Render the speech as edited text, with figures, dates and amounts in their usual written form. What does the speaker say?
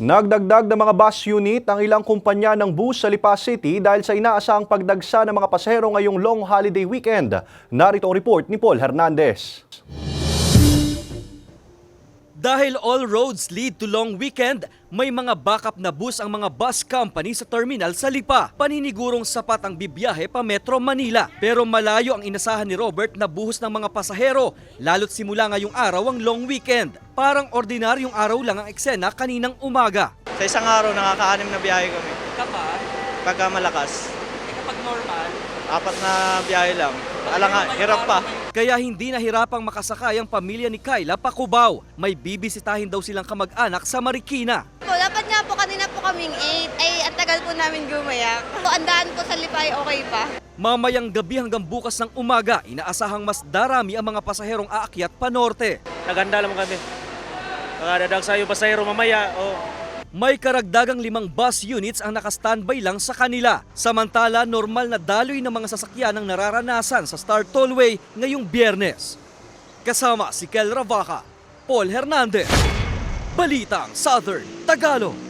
Nagdagdag ng mga bus unit ang ilang kumpanya ng bus sa Lipa City dahil sa inaasahang pagdagsa ng mga pasahero ngayong long holiday weekend. Narito ang report ni Paul Hernandez. Dahil all roads lead to long weekend, may mga backup na bus ang mga bus company sa terminal sa Lipa. Paninigurong sapat ang bibiyahe pa Metro Manila. Pero malayo ang inasahan ni Robert na buhos ng mga pasahero, lalo't simula ngayong araw ang long weekend. Parang ordinaryong araw lang ang eksena kaninang umaga. Sa isang araw, nakaka-6 na biyahe kami. Kapag? Pagka malakas, Kapag normal? 4 na biyahe lang. Alang hirap pa. Kaya hindi nahirapang makasakay ang pamilya ni Kayla pa Cubao. May bibisitahin daw silang kamag-anak sa Marikina. Dapat nga po kanina po kaming 8, ay ang tagal po namin gumayak. Ang daan po sa Lipa ay okay pa. Mamayang gabi hanggang bukas ng umaga, inaasahang mas darami ang mga pasaherong aakyat pa norte. Naganda lang kami. Nakadadag sa'yo pasahero mamaya. May karagdagang 5 bus units ang naka-standby lang sa kanila. Samantala, normal na daloy ng mga sasakyan ang nararanasan sa Star Tollway ngayong Biyernes. Kasama si Kel Ravaca, Paul Hernandez, Balitang Southern Tagalog.